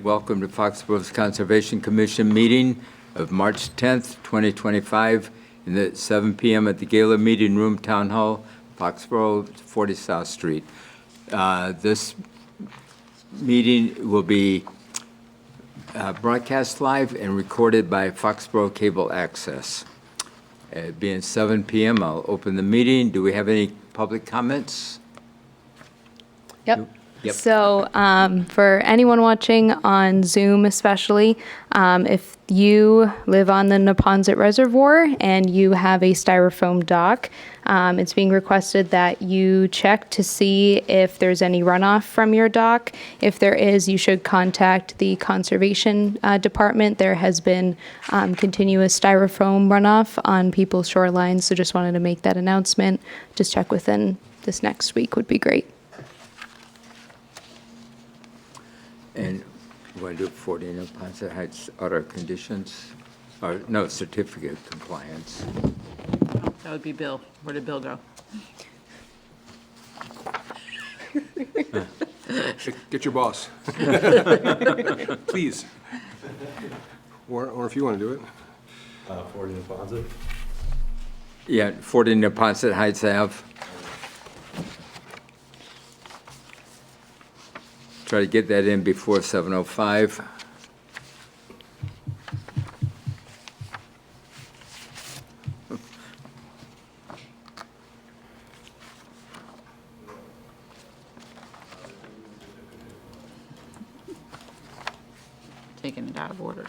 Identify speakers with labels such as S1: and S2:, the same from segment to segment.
S1: Welcome to Foxborough's Conservation Commission meeting of March 10th, 2025, at 7 p.m. at the Gala Meeting Room, Town Hall, Foxborough, 40 South Street. This meeting will be broadcast live and recorded by Foxborough Cable Access. Being 7 p.m., I'll open the meeting. Do we have any public comments?
S2: Yep.
S1: Yep.
S2: So for anyone watching on Zoom especially, if you live on the Neponset Reservoir and you have a Styrofoam dock, it's being requested that you check to see if there's any runoff from your dock. If there is, you should contact the Conservation Department. There has been continuous Styrofoam runoff on people's shorelines, so just wanted to make that announcement. Just check within this next week would be great.
S1: And you want to do 40 Neponset Heights order conditions? Or, no, certificate of compliance.
S3: That would be Bill. Where did Bill go?
S4: Get your boss. Please. Or if you want to do it.
S5: 40 Neponset.
S1: Yeah, 40 Neponset Heights Ave. Try to get that in before 7:05.
S3: Taking it out of order.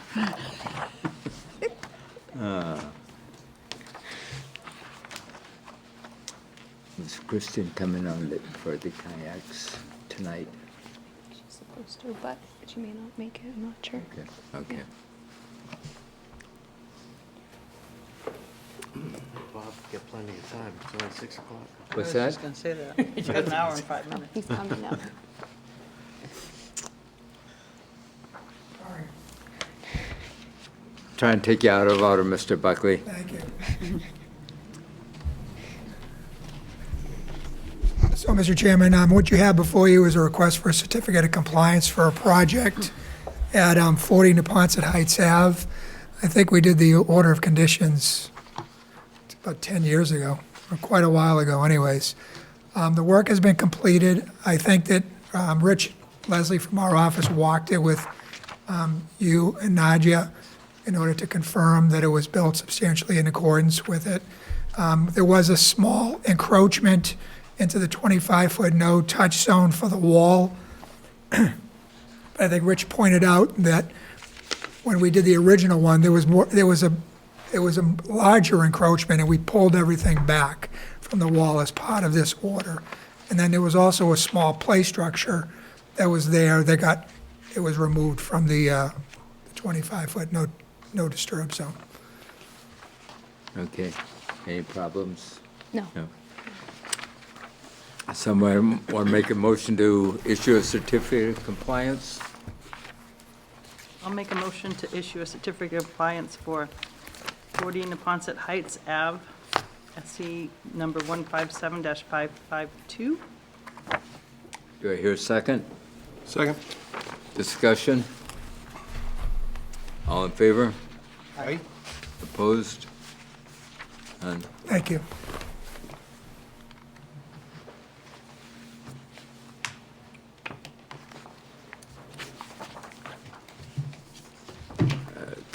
S1: Is Kristen coming on for the kayaks tonight?
S2: She's supposed to, but she may not make it. I'm not sure.
S1: Okay.
S5: Bob, get plenty of time. It's only 6 o'clock.
S1: What's
S3: I
S1: that?
S3: was just going to say that. You got an hour and 5 minutes.
S2: He's coming now.
S1: Try and take you out of order, Mr. Buckley.
S6: Thank you. So, Mr. Chairman, what you have before you is a request for a certificate of compliance for a project at 40 Neponset Heights Ave. I think we did the order of conditions about 10 years ago, or quite a while ago anyways. The work has been completed. I think that Rich Leslie from our office walked it with you and Nadia in order to confirm that it was built substantially in accordance with it. There was a small encroachment into the 25-foot no-touch zone for the wall. But I think Rich pointed out that when we did the original one, there was a larger encroachment, and we pulled everything back from the wall as part of this order. And then there was also a small play structure that was there that it was removed from the 25-foot no disturb zone.
S1: Okay. Any problems?
S2: No.
S1: No. Someone want to make a motion to issue a certificate of compliance?
S3: I'll make a motion to issue a certificate of compliance for 40 Neponset Heights Ave, SC number 157-552.
S1: Do I hear a second?
S4: Second.
S1: Discussion? All in favor?
S4: Aye.
S1: Opposed? None.
S6: Thank you.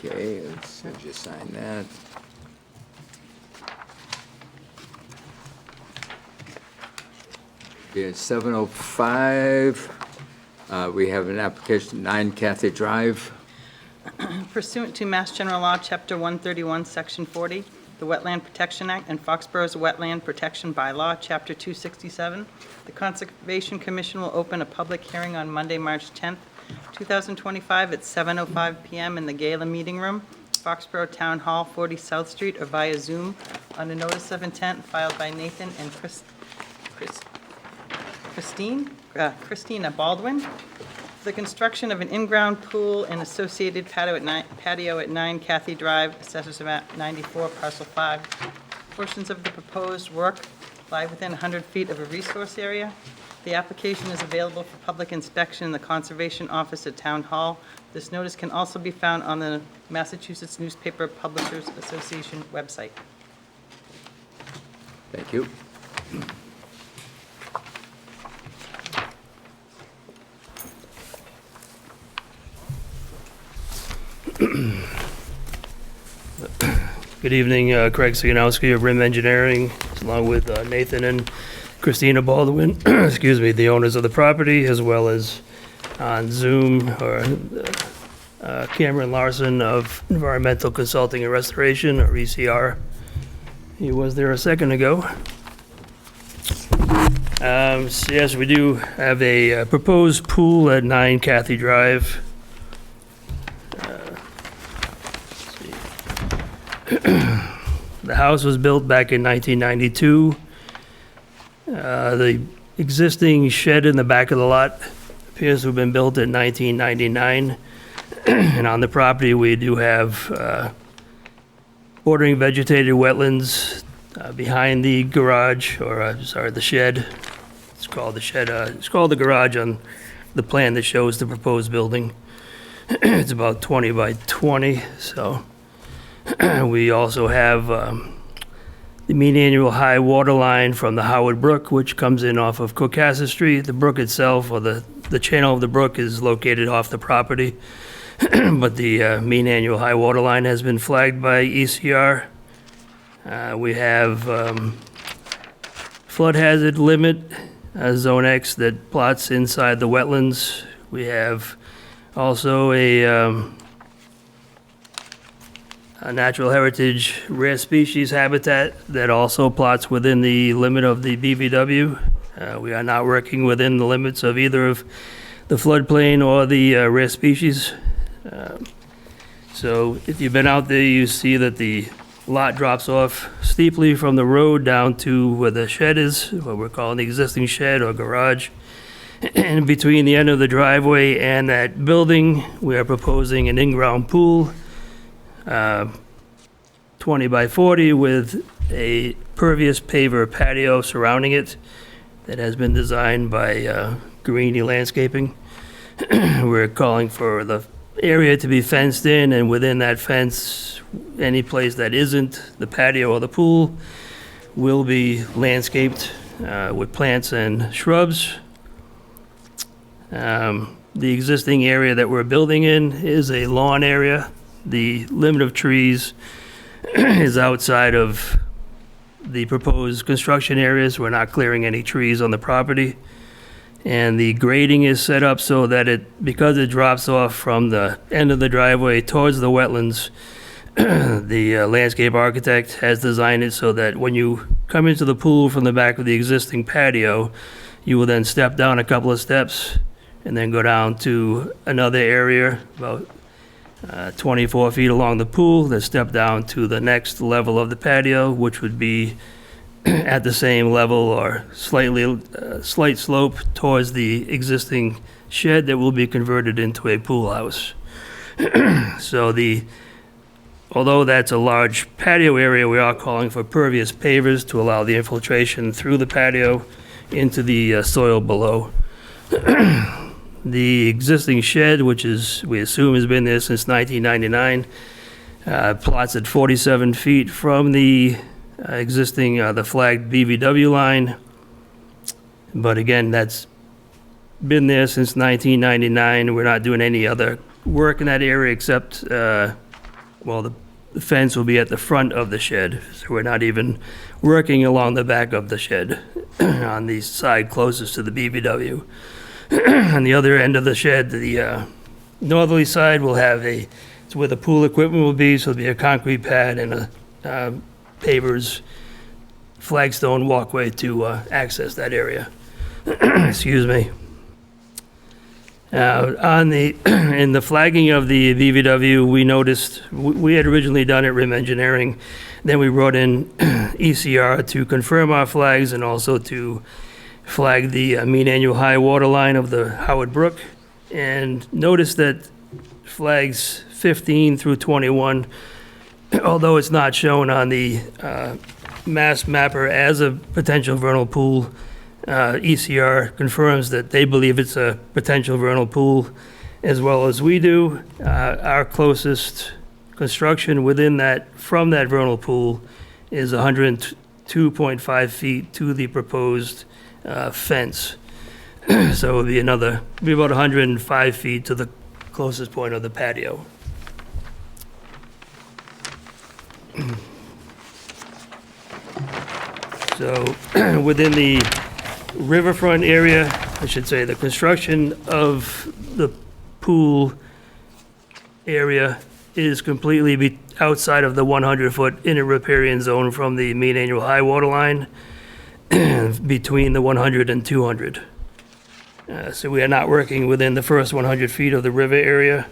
S1: Okay, let's just sign that. It's 7:05. We have an application, 9 Kathy Drive.
S3: Pursuant to Mass General Law, Chapter 131, Section 40, the Wetland Protection Act, and Foxborough's Wetland Protection Bylaw, Chapter 267, the Conservation Commission will open a public hearing on Monday, March 10th, 2025 at 7:05 p.m. in the Gala Meeting Room, Foxborough Town Hall, 40 South Street, or via Zoom on a notice of intent filed by Nathan and Christina Baldwin. The construction of an in-ground pool and associated patio at 9 Kathy Drive, Assessors Map 94, Parcel 5. Portions of the proposed work lie within 100 feet of a resource area. The application is available for public inspection in the Conservation Office at Town Hall. This notice can also be found on the Massachusetts Newspaper Publishers Association website.
S1: Thank you.
S7: Good evening, Craig Siganowski of Rim Engineering, along with Nathan and Christina Baldwin, excuse me, the owners of the property, as well as on Zoom, or Cameron Larson of Environmental Consulting and Restoration, or ECR. He was there a second ago. So yes, we do have a proposed pool at 9 Cathy Drive. The house was built back in 1992. The existing shed in the back of the lot appears to have been built in 1999. And on the property, we do have bordering vegetated wetlands behind the garage, or sorry, the shed. It's called the shed. It's called the garage on the plan that shows the proposed building. It's about 20 by 20, so. We also have the mean annual high water line from the Howard Brook, which comes in off of Caucasus Street. The brook itself, or the channel of the brook, is located off the property, but the mean annual high water line has been flagged by ECR. We have flood hazard limit, Zone X, that plots inside the wetlands. We have also a natural heritage rare species habitat that also plots within the limit of the BVW. We are not working within the limits of either of the floodplain or the rare species. So if you've been out there, you see that the lot drops off steeply from the road down to where the shed is, what we're calling the existing shed or garage. And between the end of the driveway and that building, we are proposing an in-ground pool, 20 by 40 with a pervious paver patio surrounding it that has been designed by Greeny Landscaping. We're calling for the area to be fenced in, and within that fence, any place that isn't the patio or the pool will be landscaped with plants and shrubs. The existing area that we're building in is a lawn area. The limit of trees is outside of the proposed construction areas. We're not clearing any trees on the property. And the grading is set up so that because it drops off from the end of the driveway towards the wetlands, the landscape architect has designed it so that when you come into the pool from the back of the existing patio, you will then step down a couple of steps and then go down to another area about 24 feet along the pool, then step down to the next level of the patio, which would be at the same level or slight slope towards the existing shed that will be converted into a pool house. So although that's a large patio area, we are calling for pervious pavers to allow the infiltration through the patio into the soil below. The existing shed, which we assume has been there since 1999, plots at 47 feet from the existing, the flagged BVW line. But again, that's been there since 1999. We're not doing any other work in that area except, the fence will be at the front of the shed. So we're not even working along the back of the shed on the side closest to the BVW. On the other end of the shed, the northerly side will have it's where the pool equipment will be, so there'll be a concrete pad and a pavers flagstone walkway to access that area. Excuse me. In the flagging of the BVW, we noticed, we had originally done it Rim Engineering, then we brought in ECR to confirm our flags and also to flag the mean annual high water line of the Howard Brook, and noticed that flags 15 through 21, although it's not shown on the mass mapper as a potential vernal pool, ECR confirms that they believe it's a potential vernal pool as well as we do. Our closest construction from that vernal pool is 102.5 feet to the proposed fence. So it would be about 105 feet to the closest point of the patio. So within the riverfront area, I should say, the construction of the pool area is completely outside of the 100-foot inner riparian zone from the mean annual high water line between the 100 and 200. So we are not working within the first 100 feet of the river area.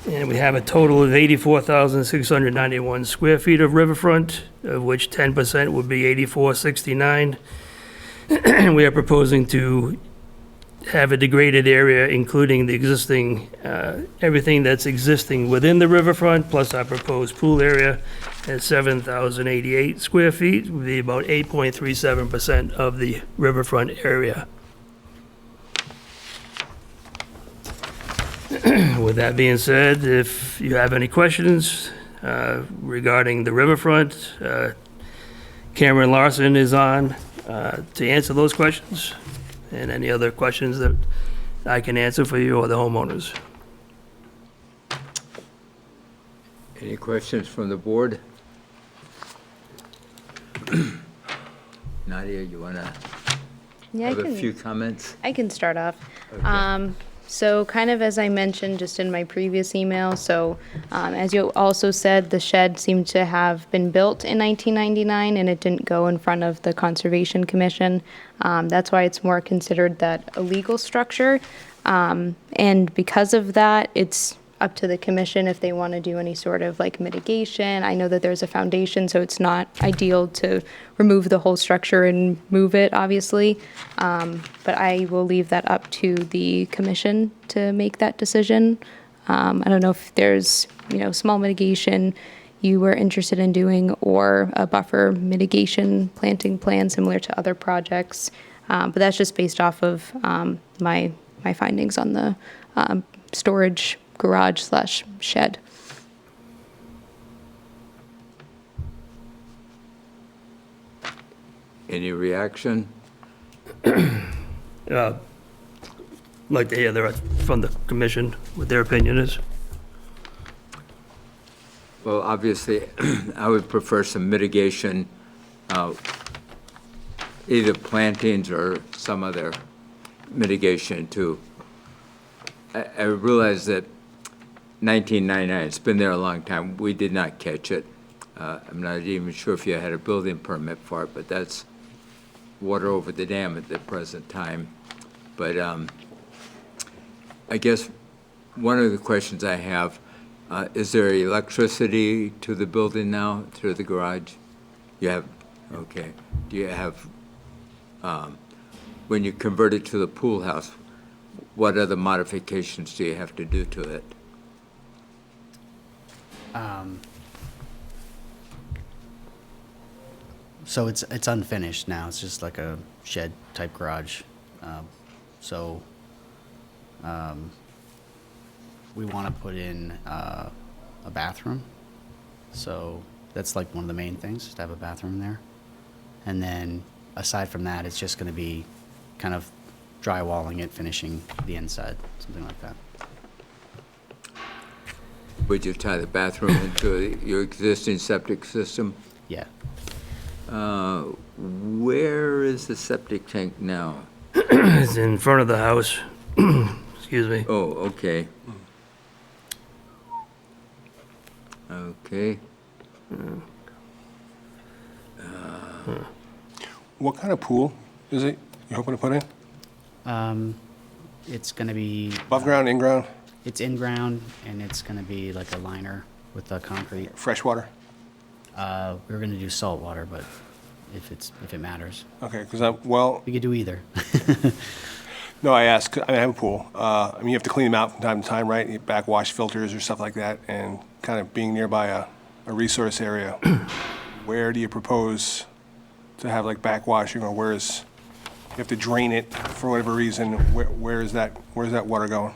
S7: And we have a total of 84,691 square feet of riverfront, of which 10% would be 8469. We are proposing to have a degraded area, including the existing, everything that's existing within the riverfront, plus our proposed pool area at 7,088 square feet, would be about 8.37% of the riverfront area. With that being said, if you have any questions regarding the riverfront, Cameron Larson is on to answer those questions, and any other questions that I can answer for you or the homeowners.
S1: Any questions from the board? Nadia, you want to
S2: Yeah,
S1: have a few comments?
S2: I can start off.
S1: Okay.
S2: So kind of as I mentioned just in my previous email, so as you also said, the shed seemed to have been built in 1999 and it didn't go in front of the Conservation Commission. That's why it's more considered that a legal structure. And because of that, it's up to the commission if they want to do any sort of like mitigation. I know that there's a foundation, so it's not ideal to remove the whole structure and move it, obviously. But I will leave that up to the commission to make that decision. I don't know if there's, small mitigation you were interested in doing or a buffer mitigation planting plan similar to other projects. But that's just based off of my findings on the storage garage/shed.
S1: Any reaction?
S7: Like to hear from the commission what their opinion is.
S1: Well, obviously, I would prefer some mitigation, either plantings or some other mitigation too. I realize that 1999, it's been there a long time. We did not catch it. I'm not even sure if you had a building permit for it, but that's water over the dam at the present time. But I guess one of the questions I have, is there electricity to the building now through the garage? You have, okay. Do you have, when you convert it to the pool house, what other modifications do you have to do to it?
S8: So it's unfinished now. It's just like a shed type garage. We want to put in a bathroom. So that's like one of the main things, is to have a bathroom there. And then aside from that, it's just going to be kind of drywalling it, finishing the inside, something like that.
S1: Would you tie the bathroom into your existing septic system?
S8: Yeah.
S1: Where is the septic tank now?
S7: It's in front of the house. Excuse me.
S1: Oh, okay. Okay.
S4: What kind of pool is it you're hoping to put in?
S8: It's going to be...
S4: Above ground, in ground,
S8: It's in ground, and it's going to be like a liner with the concrete.
S4: freshwater?
S8: We were going to do salt water, but if it matters,
S4: Okay, because
S8: we could do either.
S4: no, I asked, I have a pool. You have to clean them out from time to time, right? You backwash filters or stuff like that, and kind of being nearby a resource area, where do you propose to have like backwashing, or where's you have to drain it for whatever reason, where's that water going?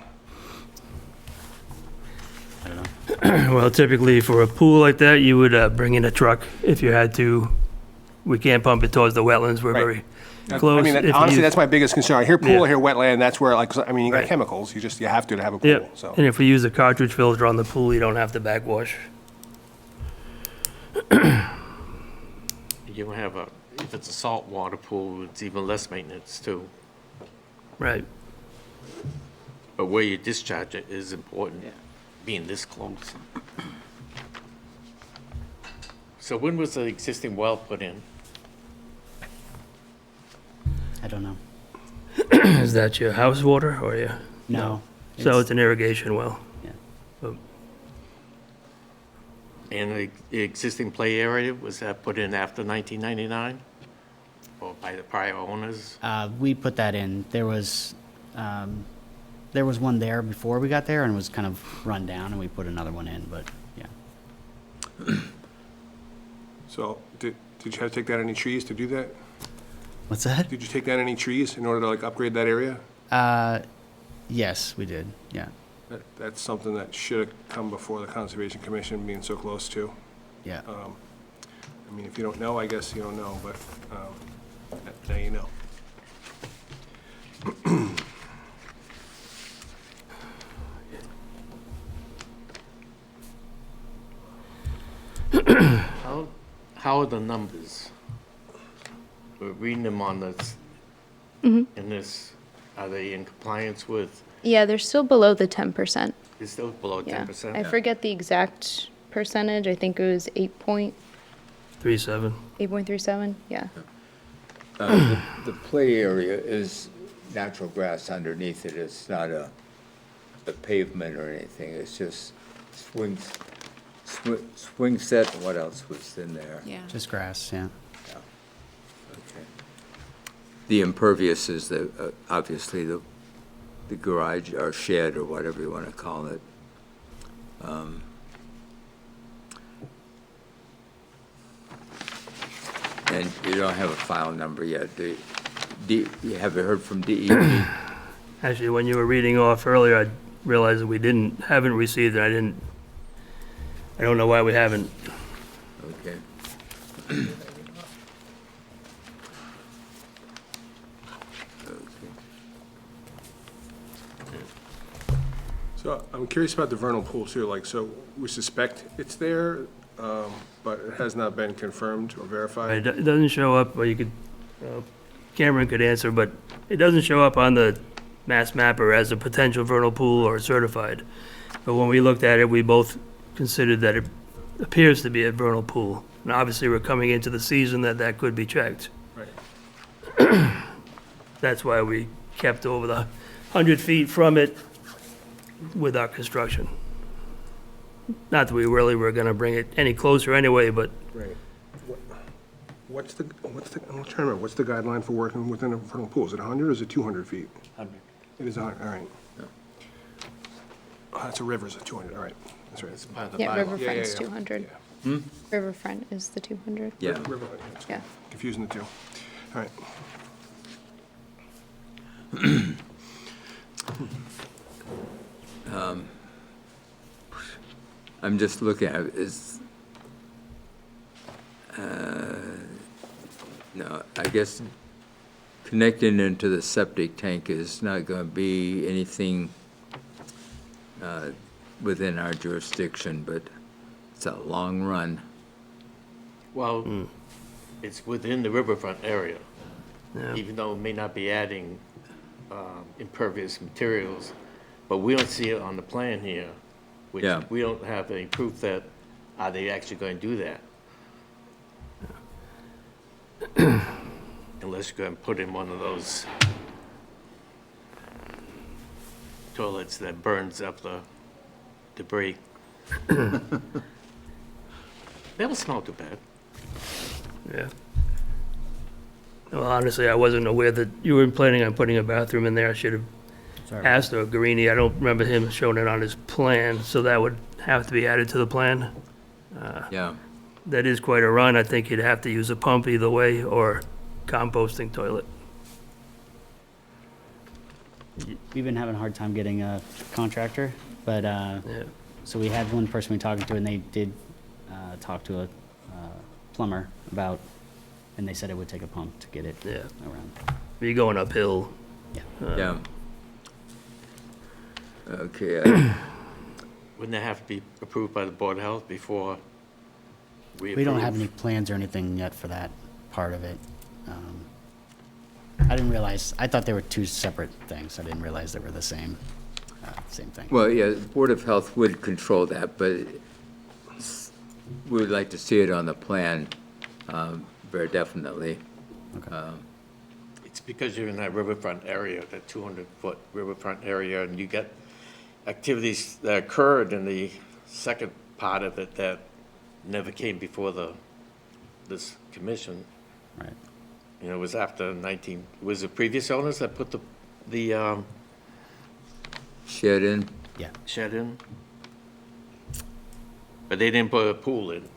S7: Well, typically for a pool like that, you would bring in a truck if you had to. We can't pump it towards the wetlands. We're
S4: Right.
S7: very close.
S4: I mean,
S7: If
S4: honestly,
S7: you-
S4: that's my biggest concern. I hear pool,
S7: Yeah.
S4: I hear wetland, that's where, like, I mean, you got
S7: Right.
S4: chemicals, you have to have a
S7: Yeah,
S4: pool, so.
S7: and if we use a cartridge filter on the pool, you don't have to backwash.
S5: You don't have if it's a saltwater pool, it's even less maintenance too.
S7: Right.
S5: But where you discharge it is important, being this close. So when was the existing well put in?
S8: I don't know.
S7: Is that your house water or your?
S8: No.
S7: So it's an irrigation well.
S8: Yeah.
S7: So,
S5: And the existing play area, was that put in after 1999? Or by the prior owners?
S8: We put that in. There was one there before we got there and it was kind of run down and we put another one in, but yeah.
S4: So, did you have to take down any trees to do that?
S8: What's that?
S4: Did you take down any trees in order to, like, upgrade that area?
S8: Yes, we did. Yeah.
S4: That's something that should have come before the Conservation Commission, being so close to.
S8: Yeah.
S4: I mean, if you don't know, I guess you don't know, but now you know.
S5: How are the numbers? We're reading them on this, in this, are they in compliance with,
S2: Yeah, they're still below the 10%.
S5: it's still below
S2: Yeah.
S5: 10%?
S2: I forget the exact percentage. I think it was
S7: 3.7.
S2: 8.37. Yeah.
S1: The play area is natural grass underneath it. It's not a pavement or anything. It's just swing set. What else was in there?
S9: Yeah.
S8: Just grass, yeah.
S1: Okay. The impervious is obviously the garage or shed or whatever you want to call it. And you don't have a file number yet, do you? Have you heard from DEP?
S7: Actually, when you were reading off earlier, I realized that we haven't received it. I don't know why we haven't.
S1: Okay.
S4: So I'm curious about the vernal pool too, like, so we suspect it's there, but it has not been confirmed or verified?
S7: It doesn't show up, or Cameron could answer, but it doesn't show up on the mass mapper as a potential vernal pool or certified. But when we looked at it, we both considered that it appears to be a vernal pool. And obviously, we're coming into the season that could be checked.
S4: Right.
S7: That's why we kept over the 100 feet from it with our construction. Not that we really were gonna bring it any closer anyway, but
S4: Right. I'm trying to remember, what's the guideline for working within a vernal pool? Is it 100 or is it 200 feet?
S5: 100.
S4: It is 100, all right. Oh, that's a river, is it 200, all right, that's right.
S5: It's part of the
S2: Yeah,
S5: bylaw.
S2: Riverfront's
S4: yeah.
S2: 200.
S4: Yeah.
S2: Riverfront is the 200.
S1: Yeah.
S4: River,
S2: Yeah.
S4: confusing the two. All right.
S1: I'm just looking at, no, I guess connecting into the septic tank is not going to be anything within our jurisdiction, but it's a long run.
S5: Well, it's within the riverfront area,
S7: Yeah.
S5: even though it may not be adding impervious materials, but we don't see it on the plan here, which
S1: Yeah.
S5: we don't have any proof that, are they actually going to do that? Unless you're going to put in one of those toilets that burns up the debris. That would smell too bad.
S7: yeah. Well, honestly, I wasn't aware that you were planning on putting a bathroom in there. I should have
S8: Sorry.
S7: asked Guarini. I don't remember him showing it on his plan, so that would have to be added to the plan.
S1: Yeah.
S7: That is quite a run. I think you'd have to use a pump either way or composting toilet.
S8: we've been having a hard time getting a contractor, but,
S7: Yeah.
S8: so we had one person we talked to, and they did talk to a plumber about, and they said it would take a pump to get it
S7: Yeah.
S8: around.
S7: You're going uphill.
S8: Yeah.
S1: Yeah. Okay,
S5: Wouldn't that have to be approved by the Board of Health before we approve?
S8: We don't have any plans or anything yet for that part of it. I didn't realize, I thought they were two separate things. I didn't realize they were the same thing.
S1: well, yeah, the Board of Health would control that, but we would like to see it on the plan, very definitely.
S5: It's because you're in that riverfront area, that 200-foot riverfront area, and you get activities that occurred in the second part of it that never came before this commission.
S8: Right.
S5: You know, it was after was the previous owners that put the
S1: Shed in?
S8: Yeah.
S5: shed in? But they didn't put a pool in,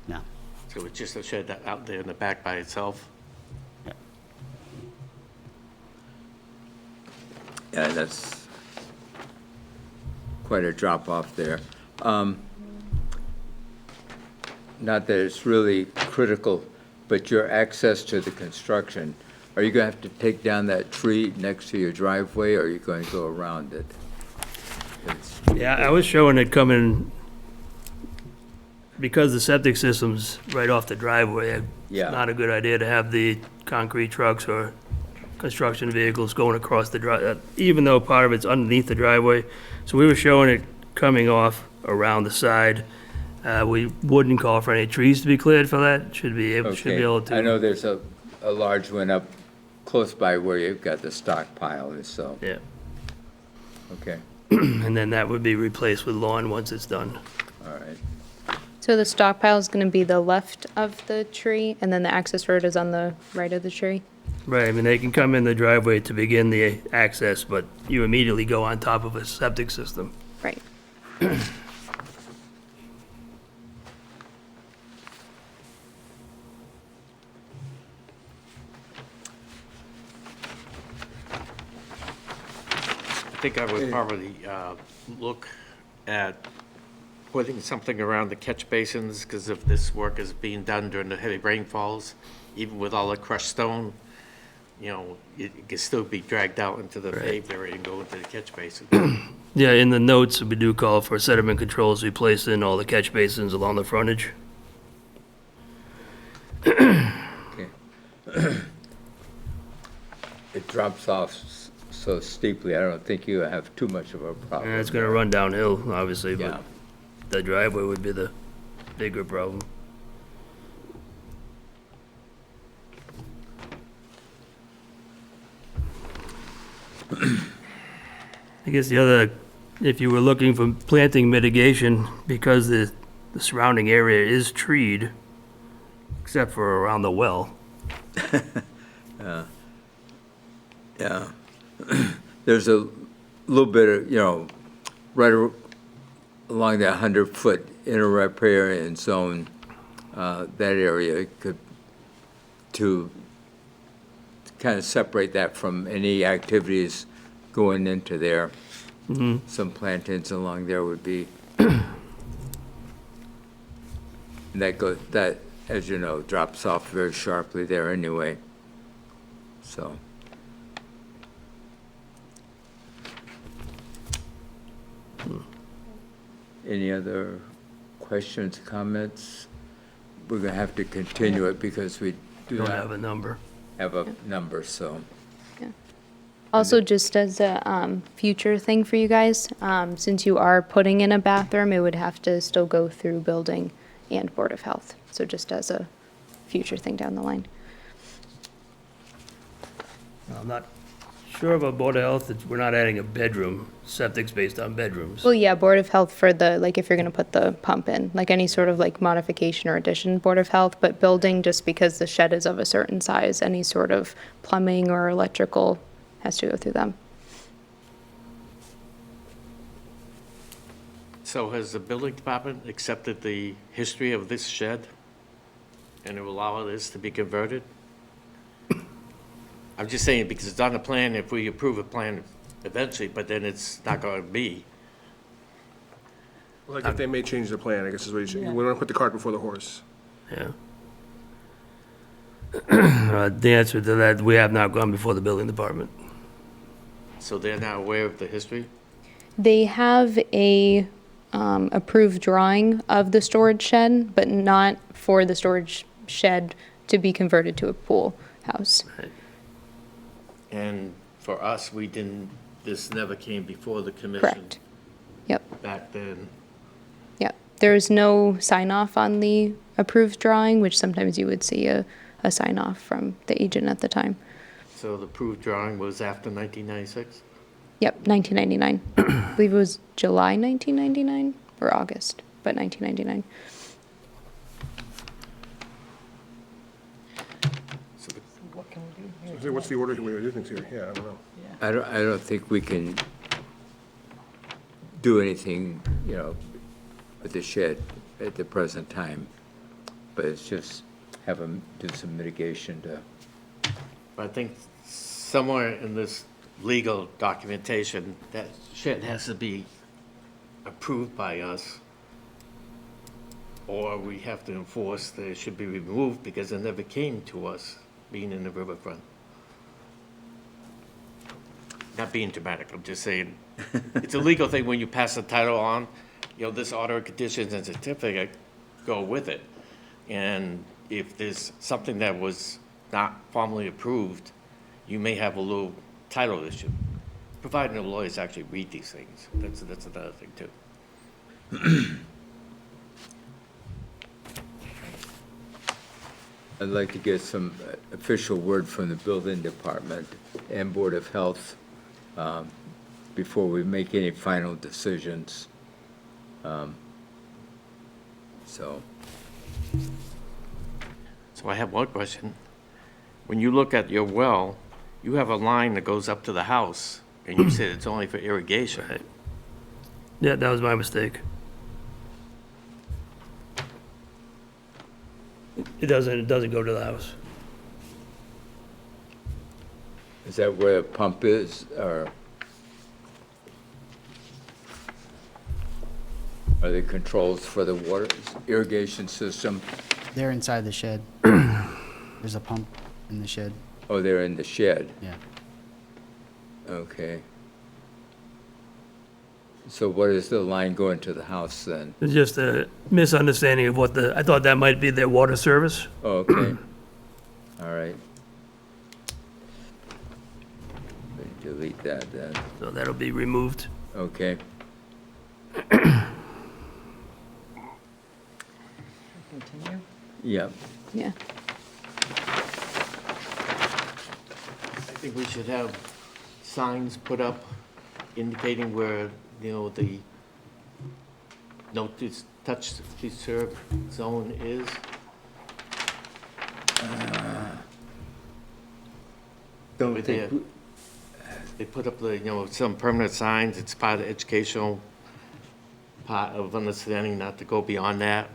S8: No.
S5: so it's just a shed out there in the back by itself.
S8: Yeah.
S1: Yeah, that's quite a drop off there. Not that it's really critical, but your access to the construction, are you going to have to take down that tree next to your driveway, or are you going to go around it? It's-
S7: Yeah, I was showing it coming, because the septic system's right off the driveway, it's
S1: Yeah.
S7: not a good idea to have the concrete trucks or construction vehicles going across the drive, even though part of it's underneath the driveway. So we were showing it coming off around the side. We wouldn't call for any trees to be cleared for that, should be able
S1: Okay,
S7: to.
S1: I know there's a large one up close by where you've got the stockpile, so,
S7: Yeah,
S1: okay,
S7: and then that would be replaced with lawn once it's done.
S1: all right.
S2: So the stockpile is going to be the left of the tree, and then the access road is on the right of the tree?
S7: Right, I mean, they can come in the driveway to begin the access, but you immediately go on top of a septic system.
S2: Right.
S5: I think I would probably look at putting something around the catch basins, because if this work is being done during the heavy rainfalls, even with all the crushed stone, you know, it can still be dragged out into the paved area and go into the catch basin.
S7: Yeah, in the notes, we do call for sediment controls to be placed in all the catch basins along the frontage.
S1: Okay. It drops off so steeply, I don't think you have too much of a problem.
S7: And it's gonna run downhill, obviously,
S1: Yeah.
S7: but the driveway would be the bigger problem. I guess the other, if you were looking for planting mitigation, because the surrounding area is treed, except for around the well.
S1: Yeah. There's a little bit of, right along that 100-foot inner riparian zone, that area could, to kind of separate that from any activities going into there. Some plantings along there would be, and that, as you know, drops off very sharply there anyway, so. Any other questions, comments? We're going to have to continue it because we do
S7: Don't
S1: not
S7: have a number.
S1: have a number, so.
S2: Also, just as a future thing for you guys, since you are putting in a bathroom, it would have to still go through building and Board of Health. So just as a future thing down the line.
S7: I'm not sure about Board of Health, we're not adding a bedroom, septic's based on bedrooms.
S2: Well, yeah, Board of Health for the, like, if you're going to put the pump in, like any sort of like modification or addition, Board of Health, but building, just because the shed is of a certain size, any sort of plumbing or electrical has to go through them.
S5: So has the building department accepted the history of this shed and it will allow this to be converted? I'm just saying, because it's on the plan, if we approve a plan eventually, but then it's not going to be.
S4: Like if they may change their plan, I guess is what you should, we don't want to put the cart before the horse.
S7: Yeah. The answer to that, we have not gone before the building department.
S5: So they're not aware of the history?
S2: They have a approved drawing of the storage shed, but not for the storage shed to be converted to a pool house.
S5: And for us, this never came before the commission.
S2: Correct. Yep.
S5: Back then.
S2: Yep. There is no sign off on the approved drawing, which sometimes you would see a sign off from the agent at the time.
S5: So the approved drawing was after 1996?
S2: Yep, 1999. I believe it was July 1999 or August, but 1999.
S3: What can we do here?
S4: So what's the order, do we do things here? Yeah, I don't know.
S1: I don't think we can do anything, with the shed at the present time, but it's just have them do some mitigation to,
S5: I think somewhere in this legal documentation, that shed has to be approved by us, or we have to enforce that it should be removed because it never came to us, being in the riverfront. Not being dramatic, I'm just saying, it's a legal thing when you pass the title on, this order of conditions and certificate go with it. And if there's something that was not formally approved, you may have a little title issue, providing the lawyers actually read these things. That's another thing, too.
S1: I'd like to get some official word from the building department and Board of Health before we make any final decisions. So
S5: I have one question. When you look at your well, you have a line that goes up to the house, and you said it's only for irrigation.
S7: Right. Yeah, that was my mistake. It doesn't go to the house.
S1: is that where a pump is, or are there controls for the water irrigation system?
S8: They're inside the shed. There's a pump in the shed.
S1: Oh, they're in the shed?
S8: Yeah.
S1: Okay. So what is the line going to the house then?
S7: It's just a misunderstanding of I thought that might be their water service.
S1: Oh, okay. All right. Delete that then.
S7: So that'll be removed.
S1: Okay.
S3: Continue.
S1: Yeah.
S2: Yeah.
S5: I think we should have signs put up indicating where, the no touch disturb zone is.
S1: Don't
S5: With
S1: think,
S5: They put up some permanent signs. It's part of the educational part of understanding not to go beyond that.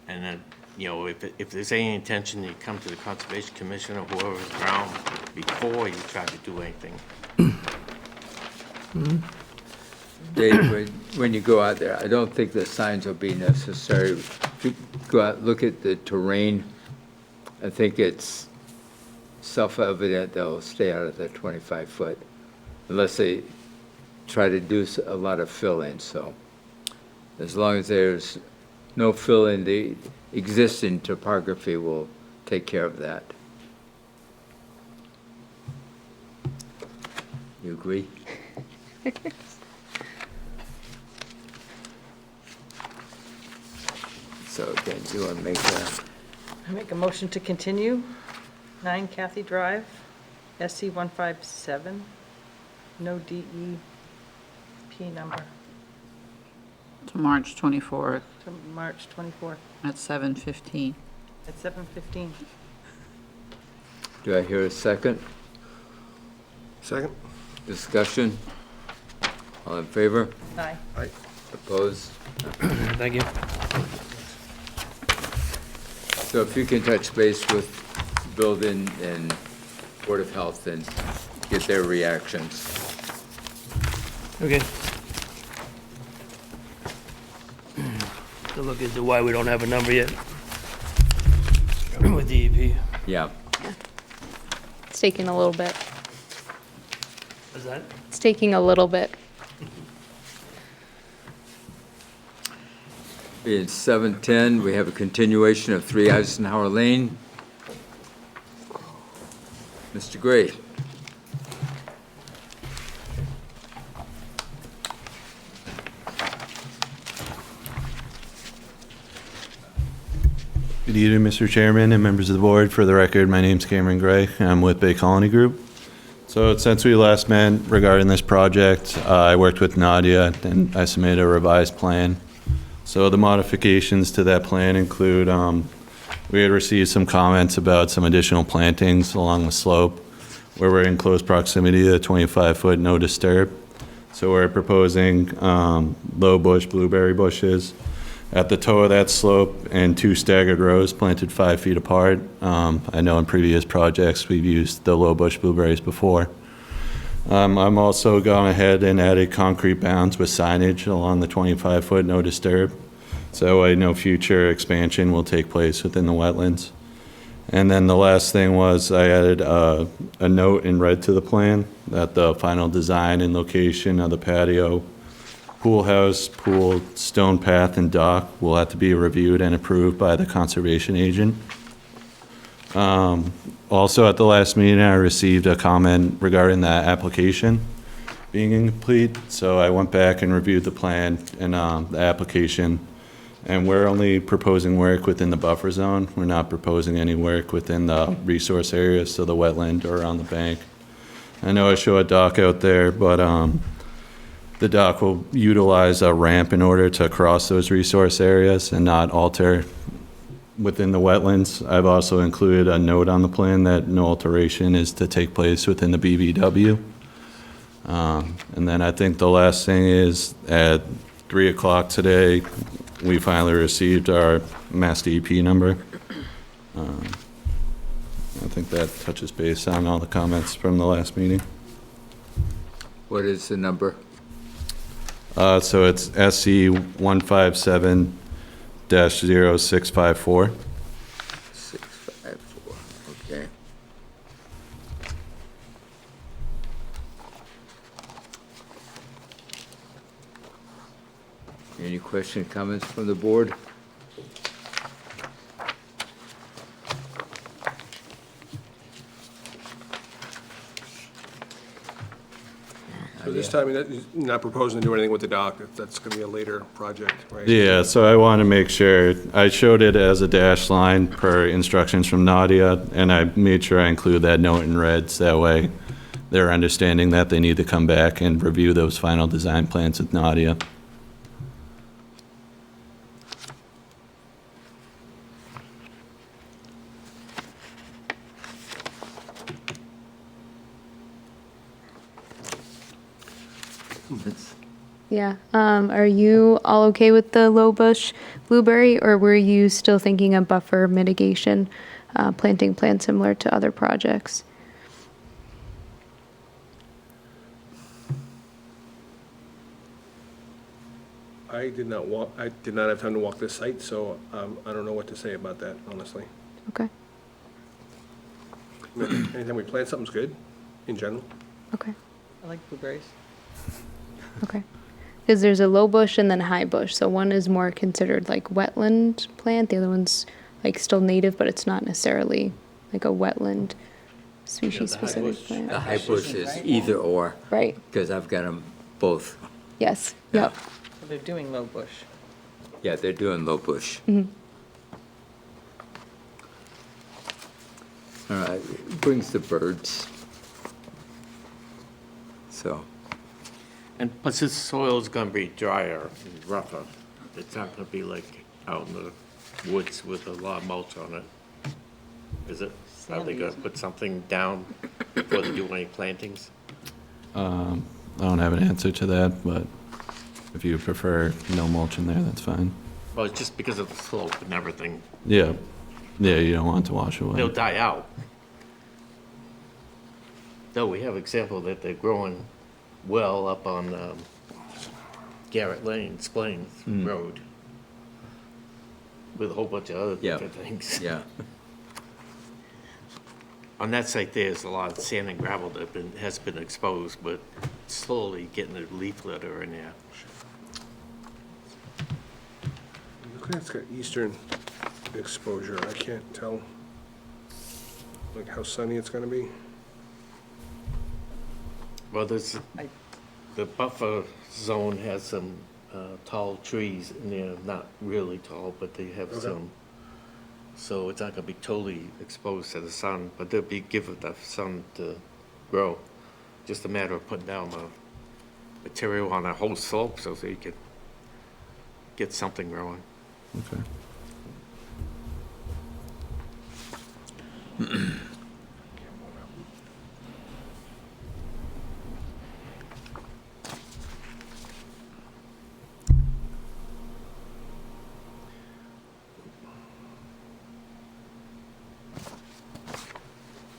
S5: And then, if there's any intention, you come to the Conservation Commission or whoever's around before you try to do anything.
S1: Dave, when you go out there, I don't think the signs will be necessary. If you go out, look at the terrain, I think it's self-evident they'll stay out of the 25-foot unless they try to do a lot of fill-in. So as long as there's no fill-in, the existing topography will take care of that. You agree? So again, do you want to make that?
S3: I make a motion to continue. 9 Kathy Drive, SC 157, no DEP number,
S9: To March 24th
S3: to March 24th
S9: at 7:15.
S3: at 7:15.
S1: Do I hear a second?
S4: Second?
S1: Discussion? All in favor?
S3: Aye.
S4: Aye.
S1: Opposed?
S7: Thank you.
S1: So if you can touch base with Building and Board of Health and get their reactions.
S7: Okay. To look into why we don't have a number yet with DEP.
S1: Yeah.
S2: It's taking a little bit.
S7: Is that?
S2: It's taking a little bit.
S1: It's 7:10. We have a continuation of 3 Eisenhower Lane. Mr. Gray.
S10: Good evening, Mr. Chairman and members of the board. For the record, my name's Cameron Gray. I'm with Bay Colony Group. So since we last met regarding this project, I worked with Nadia and I submitted a revised plan. So the modifications to that plan include, we had received some comments about some additional plantings along the slope where we're in close proximity to the 25-foot no disturb. So we're proposing low bush blueberry bushes at the toe of that slope and 2 staggered rows planted 5 feet apart. I know in previous projects we've used the low bush blueberries before. I'm also gone ahead and added concrete bounds with signage along the 25-foot no disturb. So I know future expansion will take place within the wetlands. And then the last thing was I added a note in red to the plan that the final design and location of the patio, pool house, pool, stone path, and dock will have to be reviewed and approved by the conservation agent. Also, at the last meeting, I received a comment regarding the application being incomplete. So I went back and reviewed the plan and the application, and we're only proposing work within the buffer zone. We're not proposing any work within the resource areas, so the wetland or on the bank. I know I show a dock out there, but the dock will utilize a ramp in order to cross those resource areas and not alter within the wetlands. I've also included a note on the plan that no alteration is to take place within the BVW. And then I think the last thing is at 3 o'clock today, we finally received our Mass DEP number. I think that touches base on all the comments from the last meeting.
S1: What is the number?
S10: So it's SC 157-0654.
S1: 654, okay. Any questions, comments from the board?
S4: So this time, you're not proposing to do anything with the dock. That's going to be a later project, right?
S10: Yeah, so I want to make sure, I showed it as a dash line per instructions from Nadia, and I made sure I include that note in red, so that way they're understanding that they need to come back and review those final design plans with Nadia.
S2: Yeah. Are you all okay with the low bush blueberry, or were you still thinking of buffer mitigation planting plan similar to other projects?
S4: I did not have time to walk this site, so I don't know what to say about that, honestly.
S2: Okay.
S4: Anytime we plant something's good, in general.
S2: Okay.
S3: I like blueberries.
S2: Okay. Because there's a low bush and then a high bush. So one is more considered like wetland plant. The other one's like still native, but it's not necessarily like a wetland species specific plant.
S1: The high bush is either or,
S2: Right.
S1: because I've got them both.
S2: Yes. Yep.
S3: So they're doing low bush.
S1: Yeah, they're doing low bush. All right, it brings the birds. So,
S5: And plus this soil is gonna be drier and rougher. It's not gonna be like out in the woods with a lot of mulch on it. Is it? Are they gonna put something down before they do any plantings?
S10: I don't have an answer to that, but if you prefer no mulch in there, that's fine.
S5: Well, it's just because of the slope and everything.
S10: Yeah, yeah, you don't want it to wash away.
S5: They'll die out. Though we have example that they're growing well up on Garrett Lane, Splain Road, with a whole bunch of other
S1: Yeah.
S5: different things.
S1: Yeah.
S5: On that site, there's a lot of sand and gravel that has been exposed, but slowly getting a leaf litter in there.
S4: Look like it's got eastern exposure. I can't tell, like, how sunny it's gonna be.
S5: Well, there's, the buffer zone has some tall trees in there, not really tall, but they have
S4: Okay.
S5: some. So it's not gonna be totally exposed to the sun, but they'll be given the sun to grow. Just a matter of putting down the material on that whole slope so you can get something growing.
S10: Okay.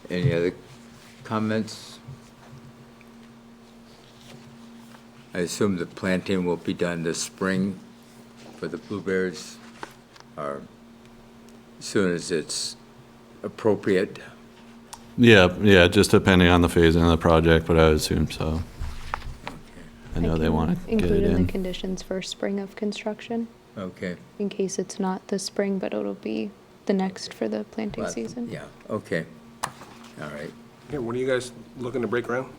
S1: Any other comments? I assume the planting will be done this spring for the blueberries, or as soon as it's appropriate.
S10: Yeah, just depending on the phasing of the project, but I would assume so. I know they
S2: can
S10: want to get
S2: include
S10: it
S2: in
S10: in.
S2: the conditions for spring of construction,
S1: Okay.
S2: in case it's not this spring, but it'll be the next for the planting
S1: Well,
S2: season.
S1: Yeah, okay. All right.
S4: Yeah, when are you guys looking to break ground?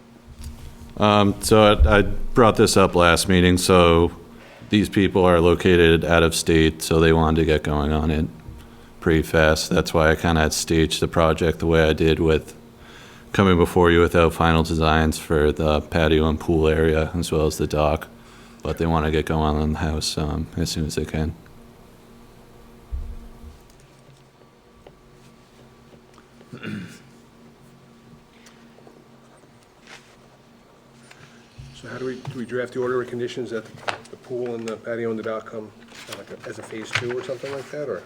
S10: So I brought this up last meeting, so these people are located out of state, so they wanted to get going on it pretty fast. That's why I kind of staged the project the way I did with coming before you without final designs for the patio and pool area as well as the dock. But they want to get going on the house as soon as they can.
S4: So how do we draft the order of conditions that the pool and the patio and the dock come as a phase 2 or something like that, or?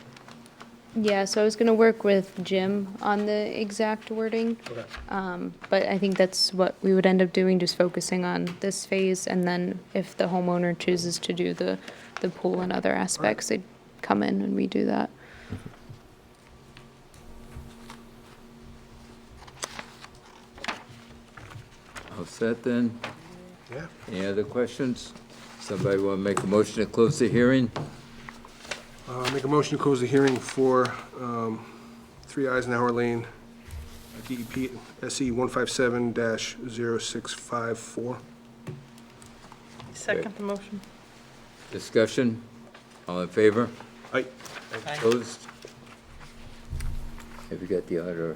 S2: Yeah, so I was gonna work with Jim on the exact wording.
S4: Okay.
S2: But I think that's what we would end up doing, just focusing on this phase, and then if the homeowner chooses to do the pool and other aspects, they'd come in and redo that.
S1: All set then?
S4: Yeah.
S1: Any other questions? Somebody want to make a motion to close the hearing?
S4: Make a motion to close the hearing for 3 Eisenhower Lane, DEP SE 157-0654.
S3: Second the motion.
S1: Discussion? All in favor?
S4: Aye.
S1: Opposed? Have you got the other?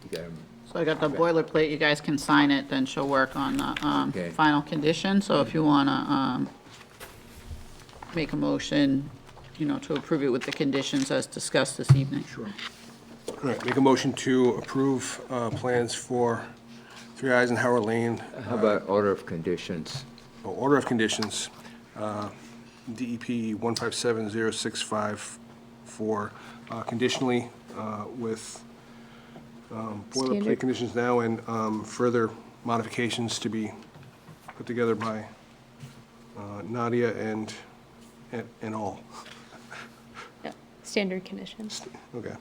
S1: You got 'em?
S9: So I got the boilerplate, you guys can sign it, then she'll work on
S1: Okay.
S9: the final condition. So if you want to make a motion, to approve it with the conditions as discussed this evening.
S4: Sure. All right, make a motion to approve plans for 3 Eisenhower Lane,
S1: How about order of conditions?
S4: order of conditions, DEP 157-0654, conditionally with boilerplate
S2: Standard.
S4: conditions now and further modifications to be put together by Nadia and all.
S2: Yeah, standard conditions.
S4: Okay.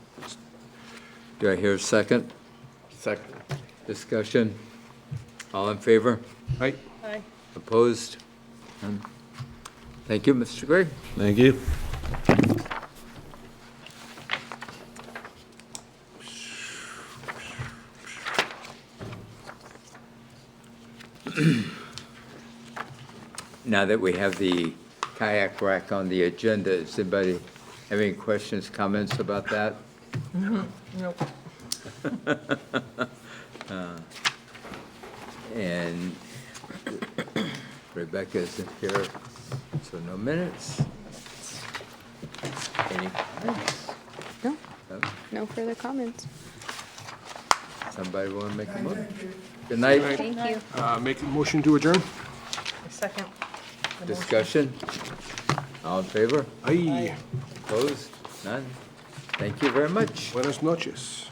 S1: Do I hear a second?
S5: Second.
S1: Discussion? All in favor?
S4: Aye.
S3: Aye.
S1: Opposed? None? Thank you, Mr. Gray.
S10: Thank you.
S1: Now that we have the kayak rack on the agenda, does anybody have any questions, comments about that?
S3: Nope.
S1: And Rebecca isn't here, so no minutes. Any comments?
S2: No, no further comments.
S1: Somebody want to make a motion? Good night.
S2: Thank you.
S4: Make a motion to adjourn?
S3: Second.
S1: Discussion? All in favor?
S4: Aye.
S1: Opposed? None? Thank you very much.
S4: Buenas noches.